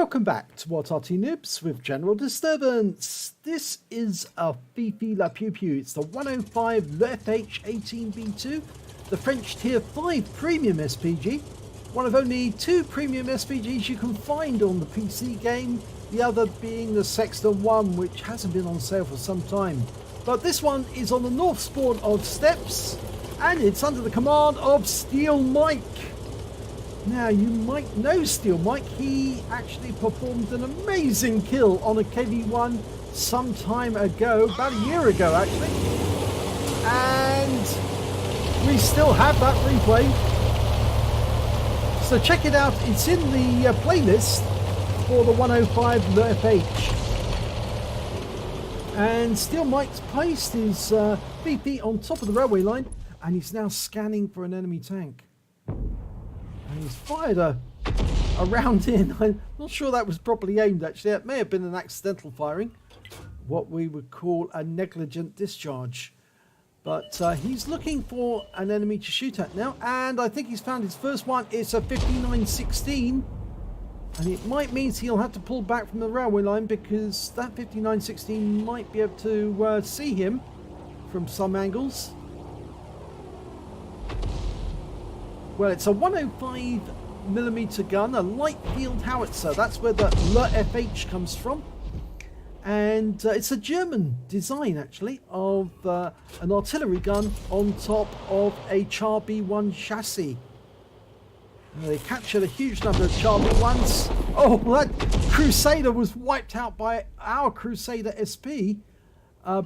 Welcome back to What Arty Noobs with General Disturbance. This is a Fifi La Pew Pew. It's the 105 leFH18B2, the French Tier 5 Premium SPG. One of only two Premium SPGs you can find on the PC game, the other being the Sexton 1, which hasn't been on sale for some time. But this one is on the North spawn of Steps, and it's under the command of Steel Mike. Now, you might know Steel Mike. He actually performed an amazing kill on a KV1 some time ago, about a year ago actually. And we still have that replay. So check it out. It's in the playlist for the 105 leFH. And Steel Mike's placed his BP on top of the railway line, and he's now scanning for an enemy tank. And he's fired a round in. I'm not sure that was properly aimed actually. It may have been an accidental firing, what we would call a negligent discharge. But he's looking for an enemy to shoot at now, and I think he's found his first one. It's a 5916, and it might mean he'll have to pull back from the railway line, because that 5916 might be able to see him from some angles. Well, it's a 105mm gun, a light field howitzer. That's where the leFH comes from. And it's a German design, actually, of an artillery gun on top of a Char B1 chassis. They captured a huge number of Char B1s. Oh, that Crusader was wiped out by our Crusader SP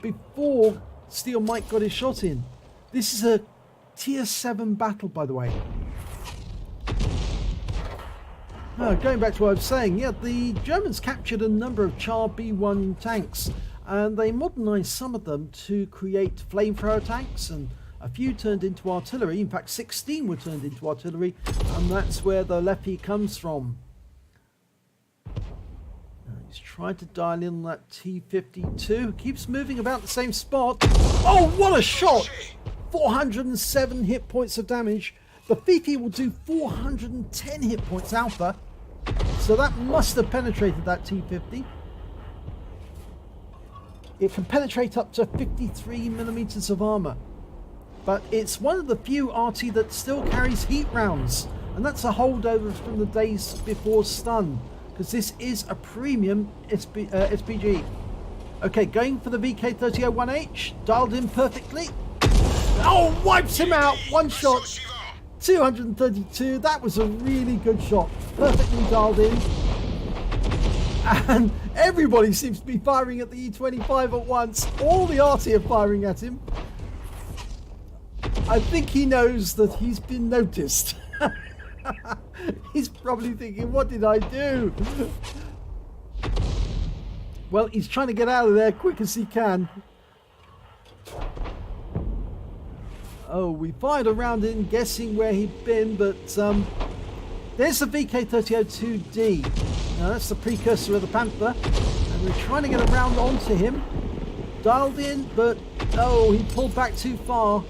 before Steel Mike got his shot in. This is a Tier 7 battle, by the way. Going back to what I was saying, yeah, the Germans captured a number of Char B1 tanks, and they modernised some of them to create flamethrower tanks, and a few turned into artillery. In fact, 16 were turned into artillery, and that's where the leFH comes from. He's trying to dial in that T52, keeps moving about the same spot. Oh, what a shot! 407 hit points of damage. The Fifi will do 410 hit points alpha, so that must have penetrated that T50. It can penetrate up to 53mm of armor, but it's one of the few Arty that still carries heat rounds, and that's a holdover from the days before stun, because this is a premium SPG. Okay, going for the VK3001H, dialed in perfectly. Oh, wipes him out, one shot. 232, that was a really good shot, perfectly dialed in, and everybody seems to be firing at the E25 at once. All the Arty are firing at him. I think he knows that he's been noticed. He's probably thinking, what did I do? Well, he's trying to get out of there quick as he can. Oh, we fired a round in, guessing where he'd been, but there's the VK3002D. Now that's the precursor of the Panther, and we're trying to get a round onto him. Dialed in, but oh, he pulled back too far.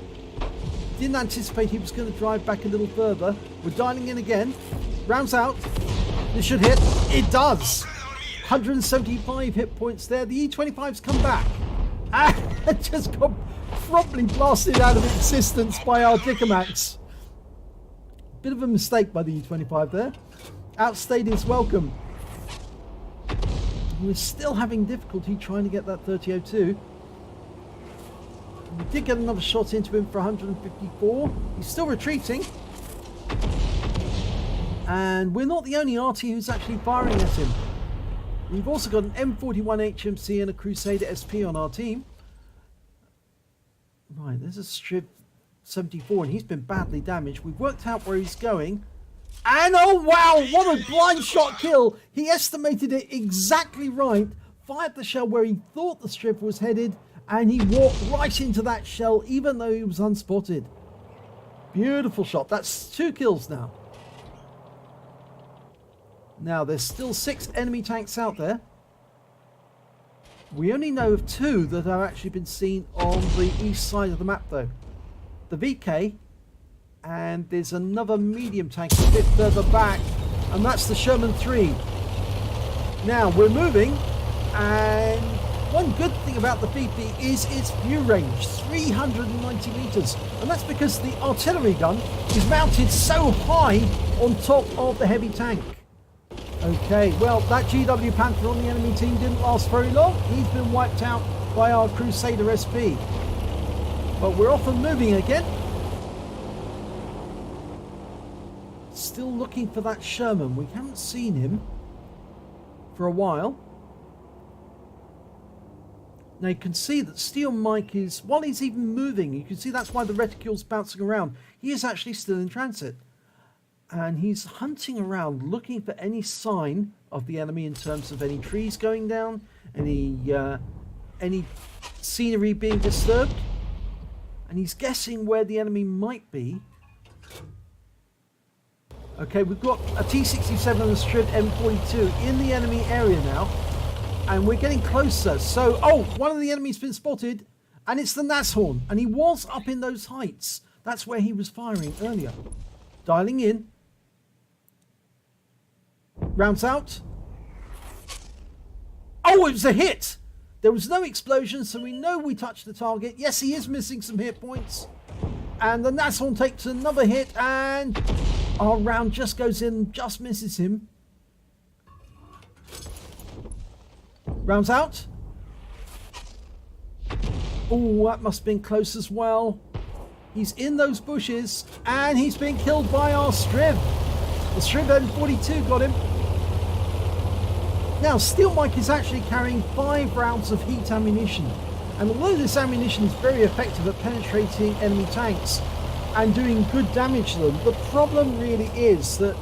Didn't anticipate he was going to drive back a little further. We're dialing in again. Rounds out. This should hit. It does. 175 hit points there. The E25's come back. And just got promptly blasted out of existence by our Dickomax. Bit of a mistake by the E25 there. Outstayed his welcome. We're still having difficulty trying to get that 3002. We did get another shot into him for 154. He's still retreating. And we're not the only Arty who's actually firing at him. We've also got an M41 HMC and a Crusader SP on our team. Right, there's a Strip 74, and he's been badly damaged. We've worked out where he's going. And oh wow, what a blind shot kill! He estimated it exactly right, fired the shell where he thought the Strip was headed, and he walked right into that shell even though he was unspotted. Beautiful shot. That's 2 kills now. Now, there's still 6 enemy tanks out there. We only know of 2 that have actually been seen on the east side of the map though. The VK, and there's another medium tank a bit further back, and that's the Sherman 3. Now we're moving, and one good thing about the VP is its view range, 390 meters, and that's because the artillery gun is mounted so high on top of the heavy tank. Okay, well, that GW Panther on the enemy team didn't last very long. He's been wiped out by our Crusader SP. But we're off and moving again. Still looking for that Sherman. We haven't seen him for a while. Now you can see that Steel Mike is, while he's even moving, you can see that's why the reticule's bouncing around. He is actually still in transit. And he's hunting around looking for any sign of the enemy in terms of any trees going down, any scenery being disturbed. And he's guessing where the enemy might be. Okay, we've got a T-67 and a Strib M42 in the enemy area now. And we're getting closer. So, oh, one of the enemies been spotted. And it's the Nashorn. And he was up in those heights. That's where he was firing earlier. Dialing in. Rounds out. Oh, it was a hit. There was no explosion, so we know we touched the target. Yes, he is missing some hit points. And the Nashorn takes another hit, and our round just goes in, just misses him. Rounds out. Oh, that must have been close as well. He's in those bushes, and he's been killed by our Strib. The Strib M42 got him. Now, Steel Mike is actually carrying 5 rounds of heat ammunition. And although this ammunition is very effective at penetrating enemy tanks and doing good damage to them, the problem really is that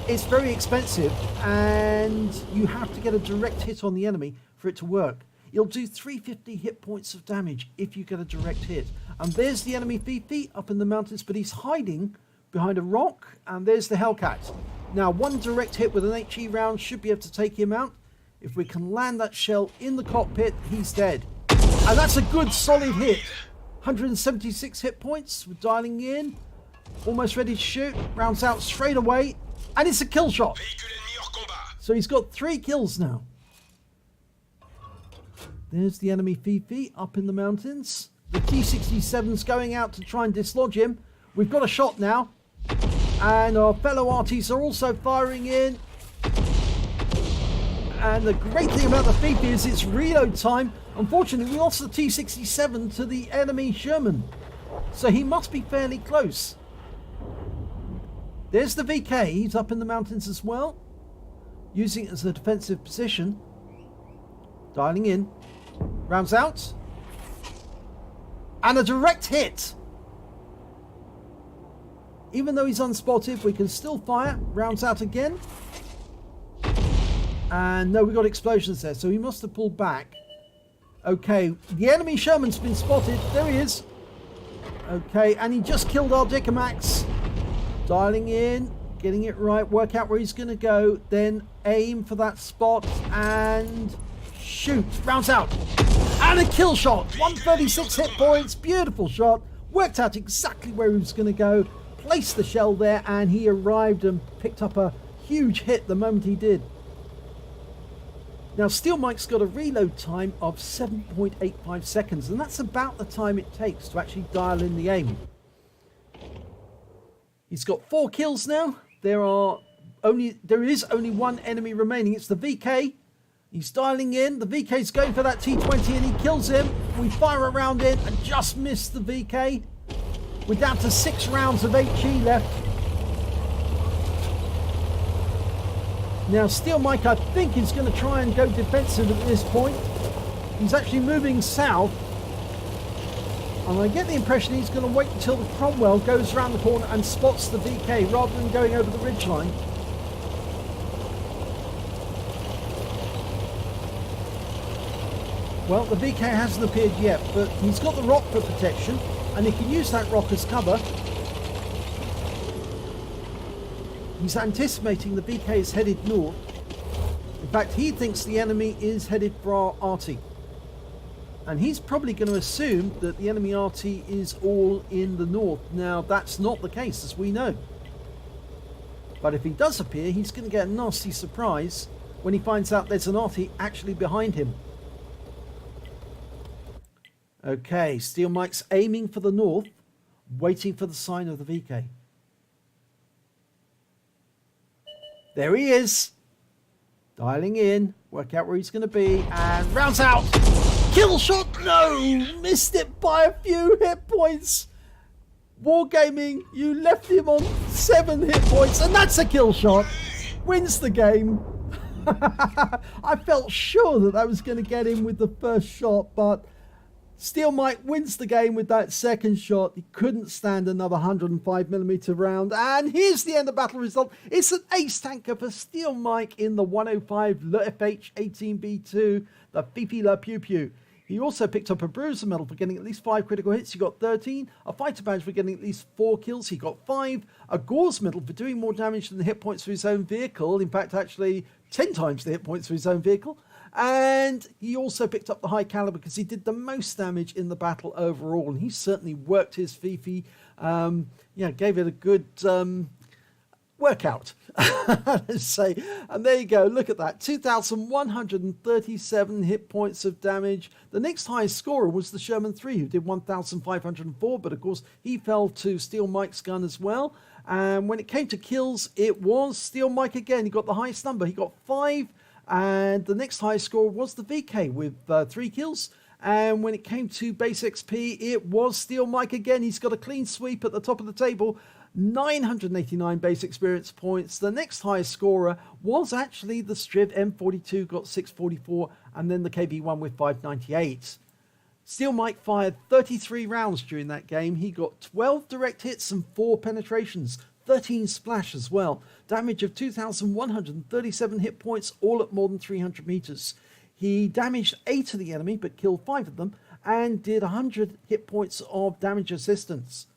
it's very expensive and you have to get a direct hit on the enemy for it to work. You'll do 350 hit points of damage if you get a direct hit. And there's the enemy VP up in the mountains, but he's hiding behind a rock, and there's the Hellcat. Now, one direct hit with an HE round should be able to take him out. If we can land that shell in the cockpit, he's dead. And that's a good solid hit. 176 hit points. We're dialing in. Almost ready to shoot. Rounds out straight away. And it's a kill shot. So he's got 3 kills now. There's the enemy VP up in the mountains. The T-67's going out to try and dislodge him. We've got a shot now. And our fellow Arties are also firing in. And the great thing about the VP is its reload time. Unfortunately, we lost the T-67 to the enemy Sherman. So he must be fairly close. There's the VK. He's up in the mountains as well. Using it as a defensive position. Dialing in. Rounds out. And a direct hit. Even though he's unspotted, we can still fire. Rounds out again. And no, we got explosions there, so he must have pulled back. Okay, the enemy Sherman's been spotted. There he is. Okay, and he just killed our Dicamax. Dialing in, getting it right, work out where he's going to go, then aim for that spot and shoot. Rounds out. And a kill shot. 136 hit points. Beautiful shot. Worked out exactly where he was going to go. Placed the shell there, and he arrived and picked up a huge hit the moment he did. Now, Steel Mike's got a reload time of 7.85 seconds, and that's about the time it takes to actually dial in the aim. He's got 4 kills now. There is only one enemy remaining. It's the VK. He's dialing in. The VK's going for that T20, and he kills him. We fire a round in and just missed the VK. We're down to 6 rounds of HE left. Now, Steel Mike, I think, is going to try and go defensive at this point. He's actually moving south. And I get the impression he's going to wait until the Cromwell goes around the corner and spots the VK rather than going over the ridgeline. Well, the VK hasn't appeared yet, but he's got the rock for protection. And he can use that rock as cover. He's anticipating the VK is headed north. In fact, he thinks the enemy is headed for our Arty. And he's probably going to assume that the enemy Arty is all in the north. Now, that's not the case, as we know. But if he does appear, he's going to get a nasty surprise. when he finds out there's an Arty actually behind him. Okay, Steel Mike's aiming for the north, waiting for the sign of the VK. There he is. Dialing in, work out where he's going to be, and rounds out. Kill shot, no! Missed it by a few hit points. Wargaming, you left him on 7 hit points, and that's a kill shot. Wins the game. I felt sure that I was going to get him with the first shot, but Steel Mike wins the game with that second shot. He couldn't stand another 105mm round. And here's the end of battle result. It's an ace tanker for Steel Mike in the 105 leFH18B2, the Fifi La Pew Pew. He also picked up a Bruiser medal for getting at least 5 critical hits. He got 13. A fighter badge for getting at least 4 kills. He got 5. A Gore's medal for doing more damage than the hit points for his own vehicle. In fact, actually 10 times the hit points for his own vehicle. And he also picked up the high caliber because he did the most damage in the battle overall. And he certainly worked his Fifi. Gave it a good workout, let's say. And there you go, look at that, 2,137 hit points of damage. The next highest scorer was the Sherman 3, who did 1,504, but of course he fell to Steel Mike's gun as well. And when it came to kills, it was Steel Mike again. He got the highest number, he got 5, and the next highest scorer was the VK with 3 kills. And when it came to base XP, it was Steel Mike again. He's got a clean sweep at the top of the table, 989 base experience points. The next highest scorer was actually the Striv M42, got 644, and then the KV1 with 598. Steel Mike fired 33 rounds during that game. He got 12 direct hits and 4 penetrations, 13 splash as well. Damage of 2,137 hit points, all at more than 300 meters. He damaged 8 of the enemy, but killed 5 of them, and did 100 hit points of damage assistance.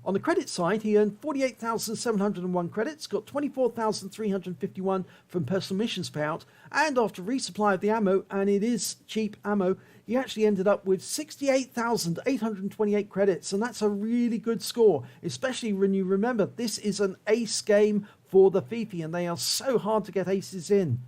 On the credit side, he earned 48,701 credits, got 24,351 from personal missions payout, and after resupply of the ammo, and it is cheap ammo, he actually ended up with 68,828 credits, and that's a really good score, especially when you remember this is an ace game for the Fifi, and they are so hard to get aces in.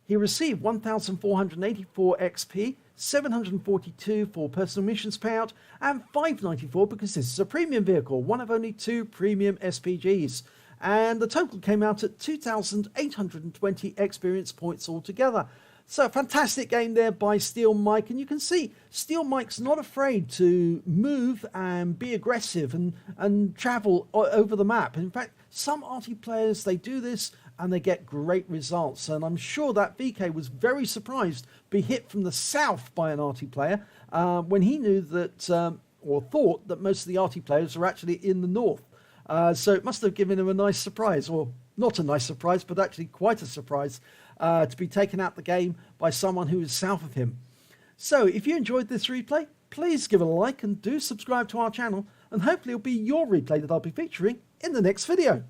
He received 1,484 XP, 742 for personal missions payout, and 594 because this is a premium vehicle, one of only 2 premium SPGs. And the total came out at 2,820 experience points altogether. So a fantastic game there by Steel Mike, and you can see Steel Mike's not afraid to move and be aggressive and travel over the map. In fact, some Arty players, they do this and they get great results. And I'm sure that VK was very surprised to be hit from the south by an Arty player when he knew that, or thought that most of the Arty players are actually in the north. So it must have given him a nice surprise, or not a nice surprise, but actually quite a surprise to be taken out the game by someone who is south of him. So if you enjoyed this replay, please give it a like and do subscribe to our channel, and hopefully it'll be your replay that I'll be featuring in the next video.